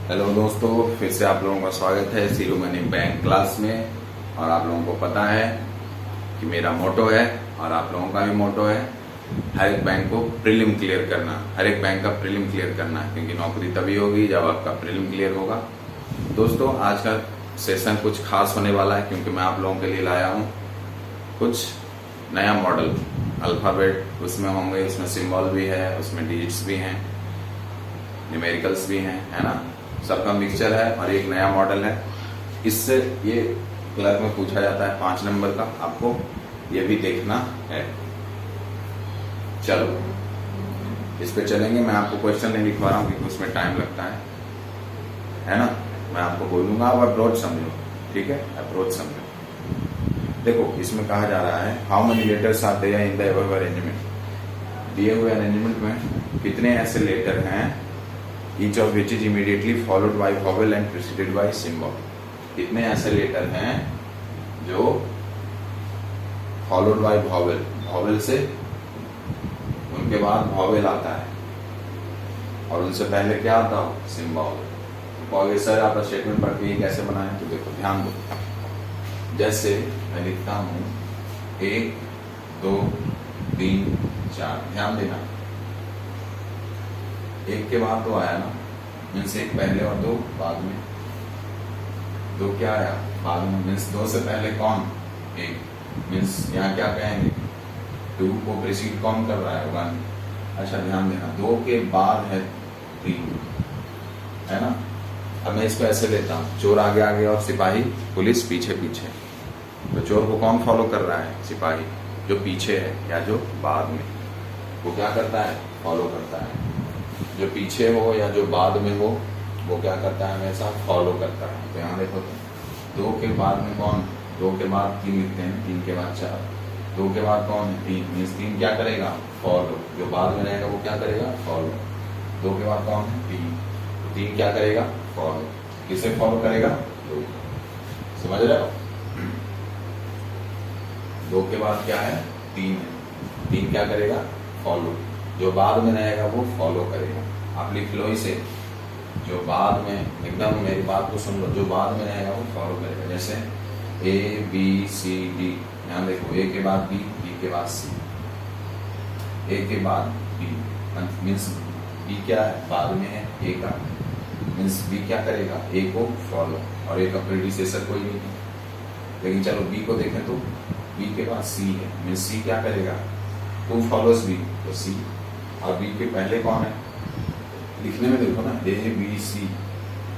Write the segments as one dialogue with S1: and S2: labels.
S1: Hello दोस्तों, फिर से आप लोगों का स्वागत है शिरोमणि बैंक क्लास में। और आप लोगों को पता है कि मेरा मोटो है और आप लोगों का भी मोटो है, हर एक बैंक को प्रीलिम क्लियर करना, हर एक बैंक का प्रीलिम क्लियर करना, क्योंकि नौकरी तभी होगी जब आपका प्रीलिम क्लियर होगा। दोस्तों, आज का सेशन कुछ खास होने वाला है, क्योंकि मैं आप लोगों के लिए लाया हूँ कुछ नया मॉडल। अल्फाबेट उसमें होंगे, उसमें सिंबल भी है, उसमें डिजिट्स भी हैं, न्यूमेरिकल्स भी हैं, है ना। सबका मिक्सचर है और एक नया मॉडल है। इससे ये क्लर्क में पूछा जाता है 5 नंबर का, आपको ये भी देखना है। चलो इस पे चलेंगे। मैं आपको क्वेश्चन नहीं लिखवा रहा हूँ क्योंकि उसमें टाइम लगता है ना। मैं आपको बोलूंगा, आप अप्रोच समझो, ठीक है, अप्रोच समझो। देखो, इसमें कहा जा रहा है how many letters are there in the above arrangement. दिए हुए अरेंजमेंट में कितने ऐसे लेटर हैं each of which is immediately followed by vowel and preceded by symbol। कितने ऐसे लेटर हैं जो followed by vowel, vowel से उनके बाद vowel आता है और उनसे पहले क्या आता हो, symbol। कहोगे सर आप स्टेटमेंट पढ़ के ये कैसे बनाए, तो देखो ध्यान दो। जैसे मैं लिखता हूं 1 2 3 4, ध्यान देना। एक के बाद 2 आया ना, मीन्स एक पहले और 2 बाद में। 2 क्या आया बाद में, मीन्स 2 से पहले कौन, 1, मीन्स यहाँ क्या कहेंगे 2 को प्रीसीड कौन कर रहा है, 1। अच्छा ध्यान देना, 2 के बाद है 3, है ना। अब मैं इसको ऐसे लेता हूँ, चोर आगे आगे और सिपाही पुलिस पीछे पीछे। तो चोर को कौन फॉलो कर रहा है, सिपाही, जो पीछे है या जो बाद में, वो क्या करता है, फॉलो करता है। जो पीछे हो या जो बाद में हो वो क्या करता है, हमेशा फॉलो करता है। तो यहाँ देखो, 2 के बाद में कौन, 2 के बाद 3 लिखते हैं, 3 के बाद 4, 2 के बाद कौन है 3, मीन्स 3 क्या करेगा, फॉलो। जो बाद में रहेगा वो क्या करेगा, फॉलो। 2 के बाद कौन है 3, तो 3 क्या करेगा, फॉलो। किसे फॉलो करेगा, 2। समझ रहे हो। 2 के बाद क्या है 3 है, 3 क्या करेगा, फॉलो। जो बाद में रहेगा वो फॉलो करेगा। आप लिख लो इसे, जो बाद में, एकदम मेरी बात को सुन लो, जो बाद में रहेगा वो फॉलो करेगा। जैसे ABCD, ध्यान देखो, A के बाद B, B के बाद C, A के बाद B, मीन्स B क्या है, बाद में है A का, मीन्स B क्या करेगा, A को फॉलो। और A का प्रीडिसेसर कोई नहीं है। लेकिन चलो B को देखें तो B के बाद C है, मीन्स C क्या करेगा, 2 फॉलोज B, तो C। और B के पहले कौन है, लिखने में देखो ना, ABC,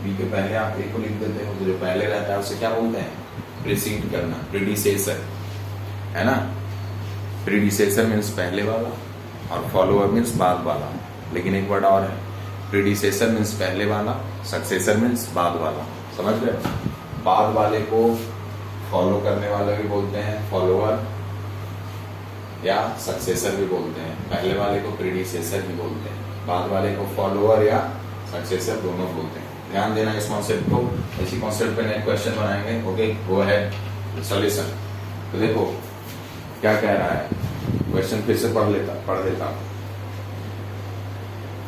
S1: B के पहले आप A को लिख देते हो, तो जो पहले रहता है उसे क्या बोलते हैं, प्रीसीड करना, प्रीडिसेसर, है ना। प्रीडिसेसर मीन्स पहले वाला और फॉलोअर मीन्स बाद वाला। लेकिन एक वर्ड और है, प्रीडिसेसर मीन्स पहले वाला, सक्सेसर मीन्स बाद वाला। समझ गए। बाद वाले को फॉलो करने वाला भी बोलते हैं फॉलोअर या सक्सेसर भी बोलते हैं। पहले वाले को प्रीडिसेसर भी बोलते हैं, बाद वाले को फॉलोअर या सक्सेसर दोनों बोलते हैं। ध्यान देना इस कॉन्सेप्ट को। इसी कॉन्सेप्ट पे नेक्स्ट क्वेश्चन बनाएंगे, ओके। वो है सॉल्यूशन। तो देखो क्या कह रहा है, क्वेश्चन फिर से पढ़ देता हूँ।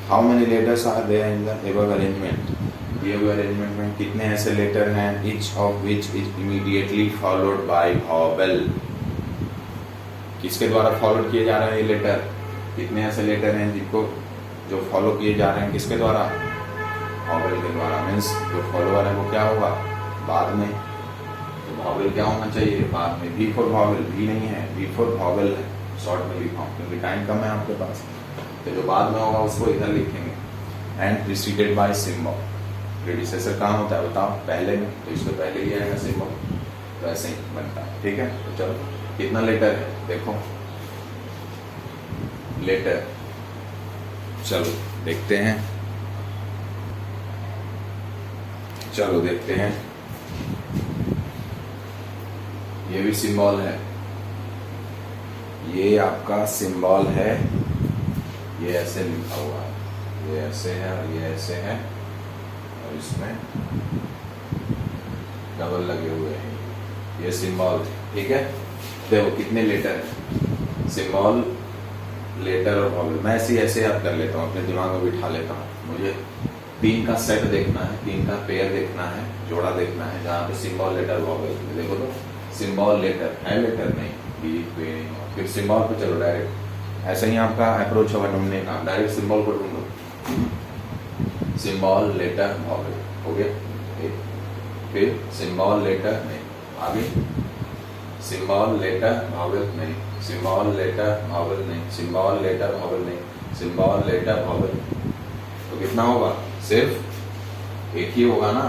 S1: How many letters are there in the above arrangement. दिए हुए अरेंजमेंट में कितने ऐसे लेटर हैं, each of which is immediately followed by vowel. किसके द्वारा फॉलो किए जा रहे हैं ये लेटर, कितने ऐसे लेटर हैं जिनको जो फॉलो किए जा रहे हैं, किसके द्वारा, वॉवेल के द्वारा। मीन्स जो फॉलोअर है वो क्या होगा, बाद में। तो वॉवेल क्या होना चाहिए, बाद में। V फॉर वॉवेल, V नहीं है, V फॉर वॉवेल है, शॉर्ट में लिखा हूँ क्योंकि टाइम कम है आपके पास। तो जो बाद में होगा उसको इधर लिखेंगे। And preceded bye symbol. Predecessor कहाँ होता है बताओ, पहले में, तो इसको पहले ही आएगा सिंबल। तो ऐसे ही बनता है, ठीक है। तो चलो कितना लेटर है देखो, लेटर, चलो देखते हैं, चलो देखते हैं। ये भी सिंबल है, ये आपका सिंबल है, ये ऐसे लिखा हुआ है, ये ऐसे है और ये ऐसे है, और इसमें डबल लगे हुए हैं, ये सिंबल, ठीक है। देखो कितने लेटर है, सिंबल, लेटर और वॉवेल। मैं ऐसे याद कर लेता हूँ, अपने दिमाग में बिठा लेता हूँ। मुझे तीन का सेट देखना है, तीन का पेयर देखना है, जोड़ा देखना है, जहाँ पे सिंबल लेटर वॉवेल। देखो तो सिंबल लेटर है, लेटर नहीं, बी पे नहीं हो। फिर सिंबल पे चलो डायरेक्ट, ऐसा ही आपका अप्रोच होगा ढूंढने का, डायरेक्ट सिंबल को ढूंढो, सिंबल लेटर वॉवेल हो गया एक। फिर सिंबल लेटर नहीं, आगे सिंबल लेटर वॉवेल नहीं, सिंबल लेटर वॉवेल नहीं, सिंबल लेटर वॉवेल नहीं, सिंबल लेटर वॉवेल। तो कितना होगा? सिर्फ एक ही होगा ना,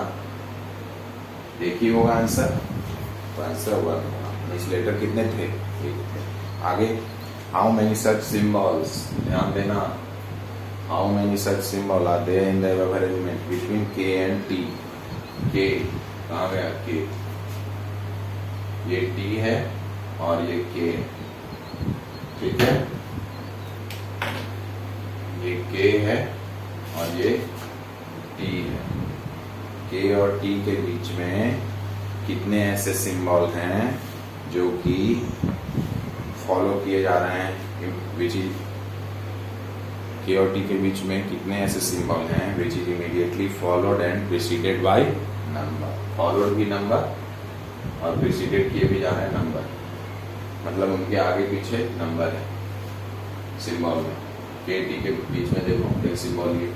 S1: एक ही होगा आंसर, तो आंसर होगा इस लेटर कितने थे? एक थे। आगे हाउ मेनी सच सिंबल्स, ध्यान देना, how many such symbol are there in the above arrangement between K and T. K कहाँ गया? के, ये टी है और ये के, ठीक है, ये के है और ये टी है। के और टी के बीच में कितने ऐसे सिंबल हैं जो कि फॉलो किए जा रहे हैं, विच इज के और टी के बीच में कितने ऐसे सिंबल हैं विच is immediately followed and preceded by number. Followed भी नंबर और प्रिसीडेड किए भी जा रहे हैं नंबर, मतलब उनके आगे पीछे नंबर है सिंबल में। के टी के बीच में देखो एक सिंबल ये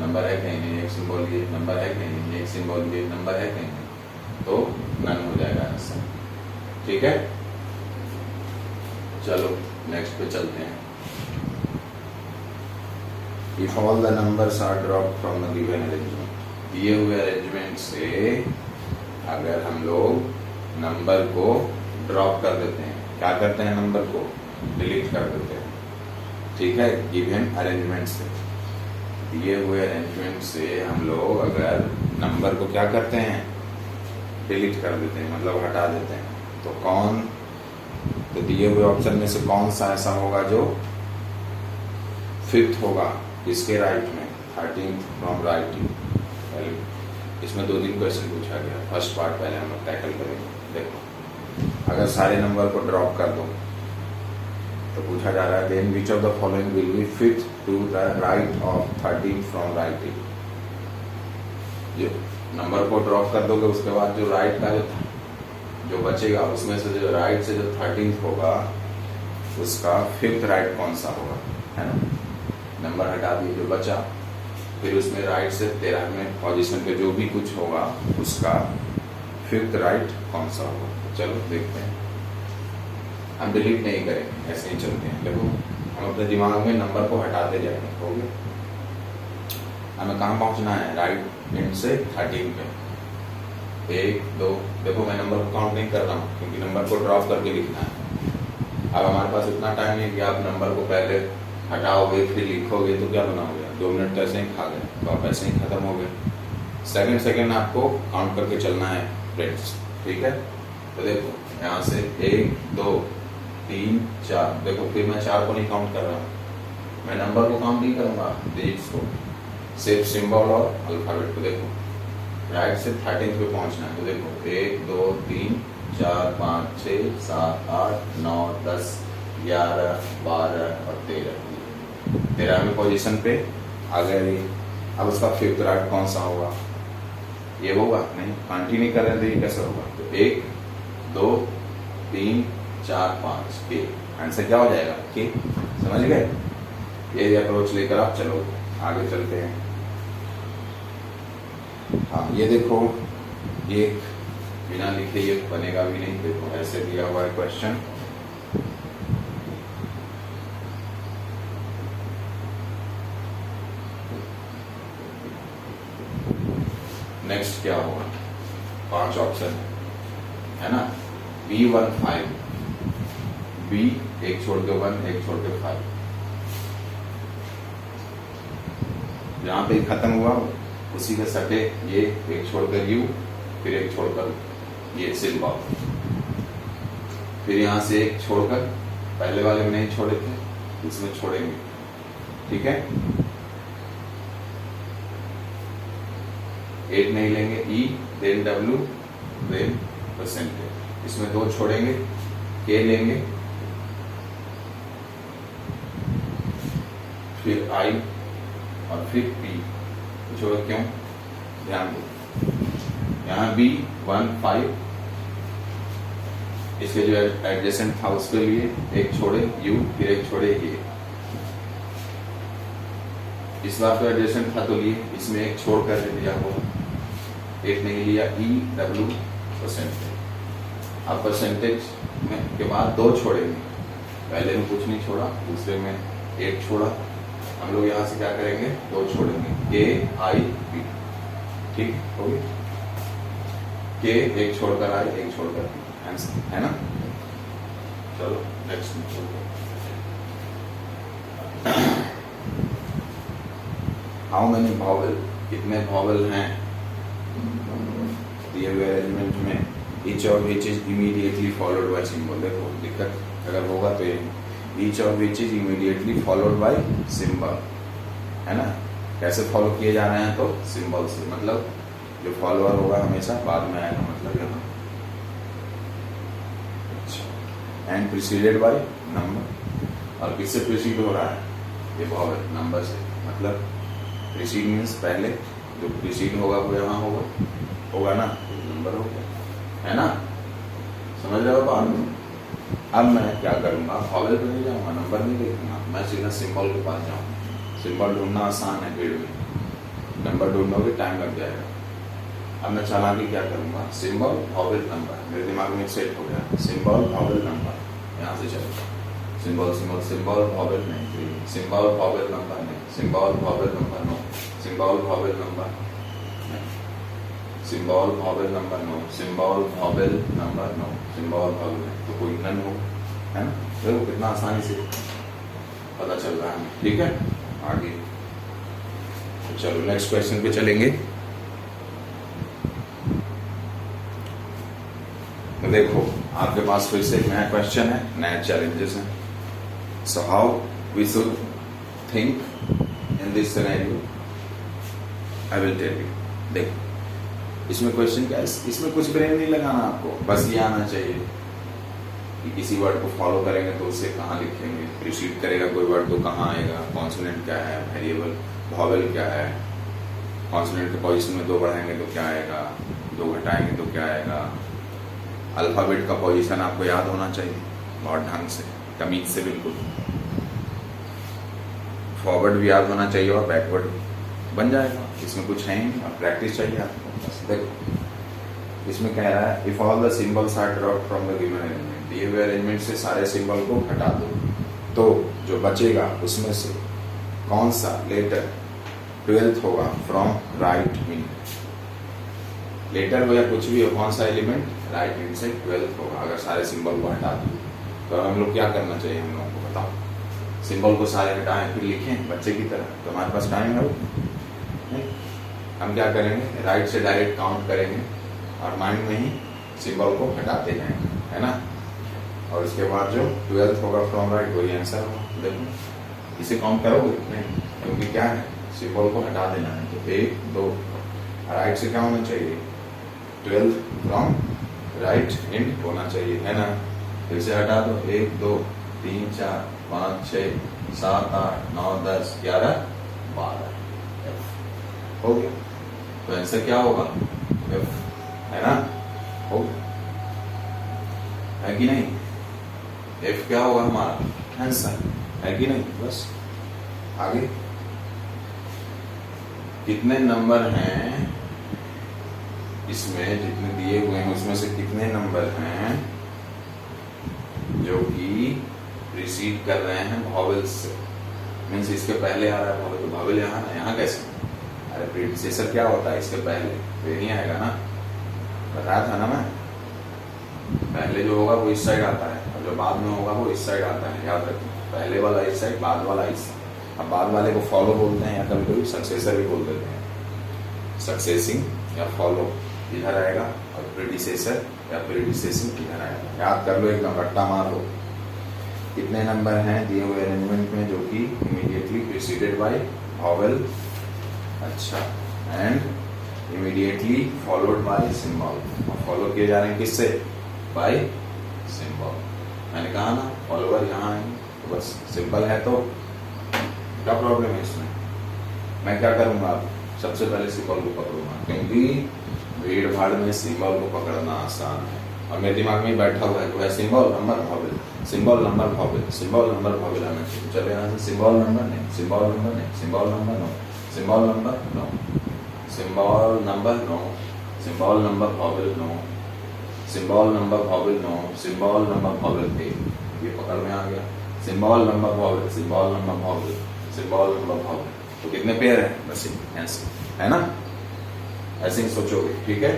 S1: नंबर है कहीं नहीं, एक सिंबल ये नंबर है कहीं नहीं, एक सिंबल ये नंबर है कहीं नहीं, तो नन हो जाएगा आंसर, ठीक है। चलो नेक्स्ट पे चलते हैं। If all the numbers are dropped from the given arrangement, दिए हुए अरेंजमेंट से अगर हम लोग नंबर को ड्रॉप कर देते हैं, क्या करते हैं? नंबर को डिलीट कर देते हैं, ठीक है। गिवन अरेंजमेंट से, दिए हुए अरेंजमेंट से हम लोग अगर नंबर को क्या करते हैं? डिलीट कर देते हैं, मतलब हटा देते हैं, तो कौन, तो दिए हुए ऑप्शन में से कौन सा ऐसा होगा जो फिफ्थ होगा? किसके राइट में? 13th from right. इसमें 2-3 क्वेश्चन पूछा गया, फर्स्ट पार्ट पहले हम लोग टैकल करेंगे। देखो अगर सारे नंबर को ड्रॉप कर दो तो पूछा जा रहा है then which of the following will be fifth to the right of 13 from right. जो नंबर को ड्रॉप कर दोगे उसके बाद जो राइट का जो बचेगा उसमें से जो राइट से जो 13th होगा उसका फिफ्थ राइट कौन सा होगा, है ना। नंबर हटा दिए, जो बचा, फिर उसमें राइट से 13वें पोजीशन पे जो भी कुछ होगा उसका फिफ्थ राइट कौन सा होगा। चलो देखते हैं, हम डिलीट नहीं करेंगे, ऐसे ही चलते हैं। देखो हम अपने दिमाग में नंबर को हटाते जाएंगे, हो गया। हमें कहाँ पहुंचना है? राइट एंड से 13 पे। 1 2, देखो मैं नंबर को काउंट नहीं कर रहा हूँ क्योंकि नंबर को ड्रॉप करके लिखना है। अब हमारे पास इतना टाइम नहीं है कि आप नंबर को पहले हटाओगे फिर लिखोगे, तो क्या बनाओगे? 2 मिनट तो ऐसे ही खा गए, तो आप ऐसे ही खत्म हो गए। सेकंड आपको काउंट करके चलना है फ्रेंड्स, ठीक है। तो देखो यहाँ से 1 2 3 4, देखो फिर मैं 4 को नहीं काउंट कर रहा हूँ, मैं नंबर को काउंट नहीं करूंगा, डिजिट्स को, सिर्फ सिंबल और अल्फाबेट को। देखो राइट से 13th पे पहुंचना है, तो देखो 1 2 3 4 5 6 7 8 9 10 11 12 और 13वें पोजीशन पे आ गए। अब उसका फिफ्थ राइट कौन सा होगा? ये होगा नहीं, कंटिन्यू कर रहे थे, ये कैसे होगा? तो 1 2 3 4 5 के आंसर क्या हो जाएगा? के। समझ गए? ये अप्रोच लेकर आप चलो, आगे चलते हैं। हाँ ये देखो, ये बिना लिखे ये बनेगा भी नहीं। देखो ऐसे दिया हुआ है क्वेश्चन, नेक्स्ट क्या होगा? 5 ऑप्शन है ना, B1 5, B एक छोड़ के 1 एक छोड़ के 5, जहां पे खत्म हुआ उसी के सटे ये एक छोड़कर U, फिर एक छोड़कर ये सिंबल, फिर यहां से एक छोड़कर, पहले वाले में नहीं छोड़े थे इसमें छोड़ेंगे, ठीक है। 8 नहीं लेंगे, E then W then percentage, इसमें 2 छोड़ेंगे, K लेंगे, फिर I और फिर P, पूछोगे क्यों? ध्यान दो, यहाँ B 1 5, इसके जो एडजेसेंट था उसके लिए एक छोड़े U, फिर एक छोड़े ये। इस बार तो एडजेसेंट था तो लिए, इसमें एक छोड़ कर दिया हो, एक नहीं लिया EW परसेंटेज। अब परसेंटेज में के बाद दो छोड़ेंगे, पहले में कुछ नहीं छोड़ा, दूसरे में एक छोड़ा, हम लोग यहाँ से क्या करेंगे? दो छोड़ेंगे, KIB, ठीक हो गई? K एक छोड़कर I, एक छोड़कर B, आंसर है ना? चलो नेक्स्ट हाउ मेनी वॉवल, कितने वॉवल हैं दिए हुए अरेंजमेंट में, each of which is immediately followed bye symbol. देखो दिक्कत अगर होगा तो each of which is immediately followed bye symbol, है ना? कैसे फॉलो किए जा रहे हैं? तो सिंबल से, मतलब जो फॉलोअर होगा हमेशा बाद में आएगा, मतलब यहाँ। अच्छा, एंड प्रिसीडेड बाय नंबर, और किससे प्रिसीड हो रहा है? ये वॉवल नंबर से, मतलब प्रिसीड मीन्स पहले जो प्रिसीड होगा वो यहाँ होगा ना, नंबर हो गया, है ना? समझ रहे हो बात? अब मैं क्या करूंगा? वॉवल पे नहीं जाऊंगा, नंबर नहीं देखूंगा, मैं सीधा सिंबल के पास जाऊंगा। सिंबल ढूंढना आसान है भीड़ में, नंबर ढूंढोगे टाइम लग जाएगा। अब मैं चालाकी क्या करूंगा? सिंबल वॉवल नंबर, मेरे दिमाग में सेट हो गया, सिंबल वॉवल नंबर, यहाँ से चलेगा। सिंबल सिंबल सिंबल वॉवल नहीं, सिंबल वॉवल नंबर नहीं, symbol vowel number no, symbol vowel number नहीं, symbol vowel number no, symbol vowel number no, symbol vowel नहीं, तो कोई नन हो, है ना? देखो कितना आसानी से पता चल रहा है, ठीक है? आगे तो चलो नेक्स्ट क्वेश्चन पे चलेंगे। तो देखो आपके पास फिर से एक नया क्वेश्चन है, नए चैलेंजेस हैं। So how we should think in this scenario? I will tell you. देखो इसमें क्वेश्चन क्या है, इसमें कुछ ब्रेन नहीं लगाना आपको, बस ये आना चाहिए कि किसी वर्ड को फॉलो करेंगे तो उसे कहाँ लिखेंगे, प्रीसीड करेगा कोई वर्ड तो कहाँ आएगा, कॉन्सोनेंट क्या है, वेरिएबल वॉवेल क्या है, कॉन्सोनेंट के पोजीशन में दो बढ़ाएंगे तो क्या आएगा, दो घटाएंगे तो क्या आएगा। अल्फाबेट का पोजीशन आपको याद होना चाहिए बहुत ढंग से, तमीज से, बिल्कुल। फॉरवर्ड भी याद होना चाहिए और बैकवर्ड बन जाएगा, इसमें कुछ है ही, और प्रैक्टिस चाहिए आपको। बस देखो इसमें कह रहा है if all the symbols are dropped from the given arrangement, दिए हुए अरेंजमेंट से सारे सिंबल को हटा दो तो जो बचेगा उसमें से कौन सा लेटर 12th होगा फ्रॉम राइट इन। लेटर हो या कुछ भी हो, कौन सा एलिमेंट राइट इन से 12th होगा अगर सारे सिंबल को हटा दो। तो हम लोग क्या करना चाहिए हम लोगों को बताओ? सिंबल को सारे हटाएं फिर लिखें बच्चे की तरह, तो हमारे पास टाइम है वो नहीं? हम क्या करेंगे? राइट से डायरेक्ट काउंट करेंगे और माइंड में ही सिंबल को हटाते जाएंगे, है ना? और उसके बाद जो 12th होगा फ्रॉम राइट वही आंसर होगा। देखो इसे काउंट करोगे नहीं, क्योंकि क्या है सिंबल को हटा देना है। तो 1 2 राइट से क्या होना चाहिए? 12 फ्रॉम राइट इन होना चाहिए, है ना? फिर से हटा दो 1 2 3 4 5 6 7 8 9 10 11 12 हो गया। तो आंसर क्या होगा? F, है ना? हो गया है कि नहीं? F क्या होगा हमारा आंसर, है कि नहीं? बस आगे कितने नंबर हैं इसमें, जितने दिए हुए हैं उसमें से कितने नंबर हैं जो कि प्रीसीड कर रहे हैं वॉवेल्स से? मीन्स इसके पहले आ रहा है वॉवेल, तो वॉवेल यहाँ ना, यहाँ कैसे? अरे प्रीडिसेसर क्या होता है इसके पहले? तो नहीं आएगा ना, बताया था ना मैं। पहले जो होगा वो इस साइड आता है और जो बाद में होगा वो इस साइड आता है, याद रखना। पहले वाला इस साइड, बाद वाला इस साइड। अब बाद वाले को फॉलो बोलते हैं या कभी कभी सक्सेसर भी बोल देते हैं। सक्सेसिंग या फॉलो इधर आएगा और प्रीडिसेसर या प्रीडिसेसिंग इधर आएगा। याद कर लो, एकदम रट्टा मार लो। कितने नंबर हैं दिए हुए अरेंजमेंट में जो कि इमीडिएटली प्रीसीडेड बाय वॉवेल, अच्छा, and immediately followed bye symbol. Follow किए जा रहे हैं किससे? Bye symbol. मैंने कहा ना फॉलोवर यहाँ है, तो बस सिंपल है। तो क्या प्रॉब्लम है इसमें? मैं क्या करूंगा? सबसे पहले सिंबल को पकड़ूंगा, क्योंकि भीड़ भाड़ में सिंबल को पकड़ना आसान है। और मेरे दिमाग में बैठा हुआ है जो है symbol number vowel, symbol number vowel, symbol number vowel आना चाहिए। चलो यहाँ से सिंबल नंबर नहीं, सिंबल नंबर नहीं, symbol number no, symbol number no, symbol number no, symbol number vowel no, symbol number vowel no, symbol number vowel पे ये पकड़ में आ गया। Symbol number vowel, symbol number vowel, symbol number vowel. तो कितने pair है? बस ऐसे है ना, ऐसे ही सोचोगे, ठीक है।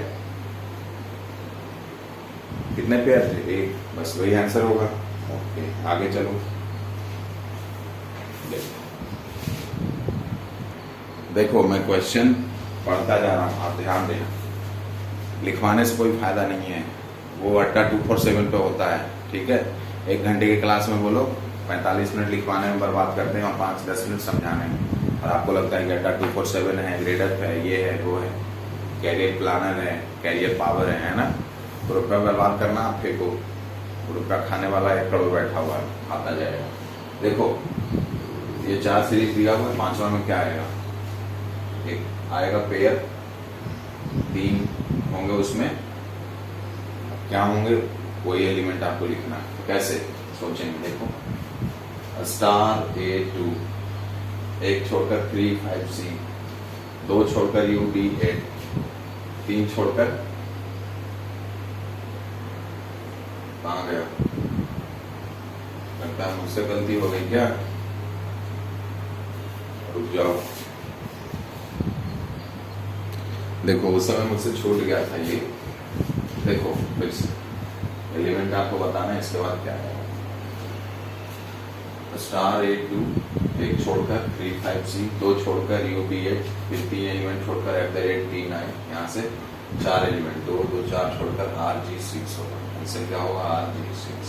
S1: कितने पेयर थे? एक, बस वही आंसर होगा। ओके, आगे चलो। देखो मैं क्वेश्चन पढ़ता जा रहा हूँ, आप ध्यान देना। लिखवाने से कोई फायदा नहीं है, वो अड्डा 247 पे होता है, ठीक है। 1 घंटे की क्लास में बोलो 45 मिनट लिखवाने में बर्बाद करते हैं और 5-10 मिनट समझाने में। और आपको लगता है कि अड्डा 247 है, ग्रेडअप है, ये है, वो है, कैरियर प्लानर है, कैरियर पावर है ना। तो रुपया बर्बाद करना, आप फेंको। रुपया खाने वाला 1 करोड़ बैठा हुआ है, खाता जाएगा। देखो ये 4 सीरीज दिया हुआ है, 5वां में क्या आएगा? एक आएगा पेयर, 3 होंगे उसमें, क्या होंगे? कोई एलिमेंट आपको लिखना है। तो कैसे सोचेंगे? देखो स्टार A2, 1 छोड़कर 3 5C, 2 छोड़कर UD8, 3 छोड़कर कहाँ गया? लगता है मुझसे गलती हो गई क्या? रुक जाओ, देखो उस समय मुझसे छूट गया था ये। देखो फिर से एलिमेंट आपको बताना है, इसके बाद क्या है? स्टार A2, 1 छोड़कर 3 5C, 2 छोड़कर UB8, फिर 3 एलिमेंट छोड़कर @3 आए, यहाँ से 4 एलिमेंट, 2 2 4 छोड़कर RG6 होगा। इससे क्या होगा? RG6,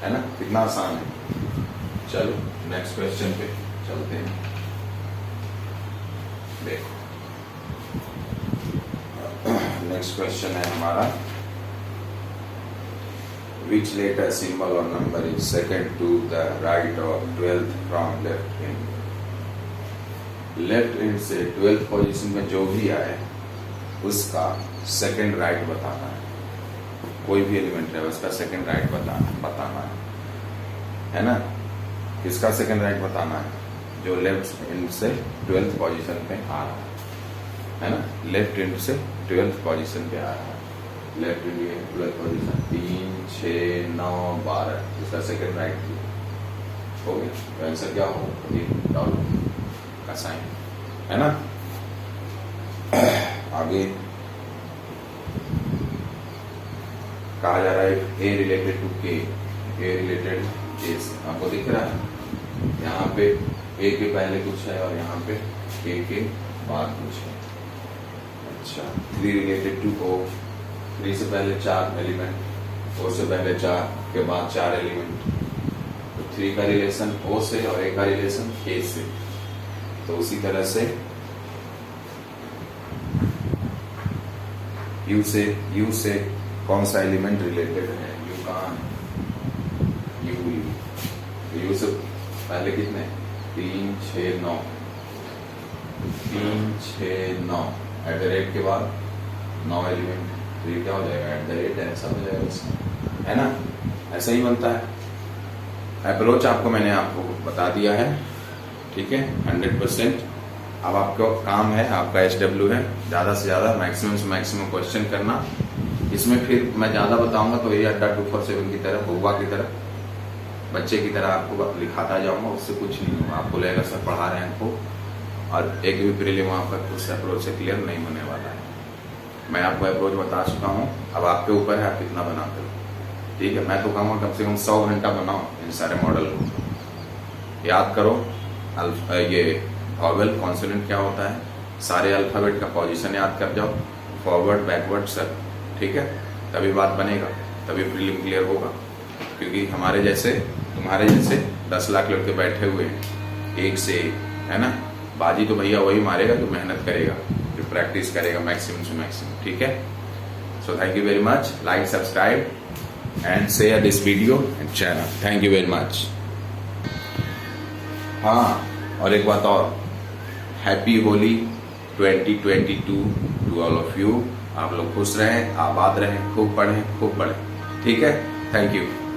S1: है ना। कितना आसान है। चलो नेक्स्ट क्वेश्चन पे चलते हैं। देखो नेक्स्ट क्वेश्चन है हमारा, which letter, symbol or number is second to the right of 12th from left end? Left and से 12th पोजीशन में जो भी आए उसका सेकंड राइट बताना है। कोई भी एलिमेंट है उसका सेकंड राइट बताना है ना। किसका सेकंड राइट बताना है? जो लेफ्ट एंड से 12th पोजीशन पे आ रहा है ना। लेफ्ट एंड से 12th पोजीशन पे आ रहा है। लेफ्ट एंड ये 12th पोजीशन 3 6 9 12, इसका सेकंड राइट हो गया। तो आंसर क्या होगा? डॉलर का साइन, है ना। आगे कहा जा रहा है A related to K, A related K से। आपको दिख रहा है यहाँ पे A के पहले कुछ है और यहाँ पे K के बाद कुछ है। अच्छा, 3 रिलेटेड टू O, 3 से पहले 4 एलिमेंट, O से पहले 4 के बाद 4 एलिमेंट। तो 3 का रिलेशन O से और A का रिलेशन K से। तो उसी तरह से U से कौन सा एलिमेंट रिलेटेड है? U कहाँ है? U से पहले कितने? 3 6 9, 3 6 9 @ के बाद 9 एलिमेंट। तो ये क्या हो जाएगा? @ ऐसा हो जाएगा इसमें, है ना। ऐसा ही बनता है। अप्रोच आपको मैंने आपको बता दिया है, ठीक है, 100%। अब आपका काम है, आपका SW है, ज़्यादा से ज़्यादा मैक्सिमम से मैक्सिमम क्वेश्चन करना। इसमें फिर मैं ज़्यादा बताऊंगा तो ये अड्डा 247 की तरह, हुआ की तरह, बच्चे की तरह आपको लिखाता जाऊंगा। उससे कुछ नहीं होगा। आपको लगेगा सर पढ़ा रहे हैं हमको, और एक भी प्रीलिम आपका उस अप्रोच से क्लियर नहीं होने वाला है। मैं आपको अप्रोच बता चुका हूँ, अब आपके ऊपर है आप कितना बनाते हो, ठीक है। मैं तो कहूँगा कम से कम 100 घंटा बनाओ इन सारे मॉडल को। याद करो ये वॉवेल कॉन्सोनेंट क्या होता है, सारे अल्फाबेट का पोजीशन याद कर जाओ, फॉरवर्ड बैकवर्ड सब, ठीक है। तभी बात बनेगा, तभी प्रीलिम क्लियर होगा। क्योंकि हमारे जैसे तुम्हारे जैसे 10 लाख लड़के बैठे हुए हैं, एक से एक, है ना। बाजी तो भैया वही मारेगा जो मेहनत करेगा, जो प्रैक्टिस करेगा मैक्सिमम से मैक्सिमम, ठीक है। So thank you very much. Like, subscribe and share this video and channel. Thank you very much. हाँ, और एक बात और, happy Holi 2022 to all of you. आप लोग खुश रहें, आबाद रहें, खूब पढ़ें, खूब बढ़ें। ठीक है, थैंक यू।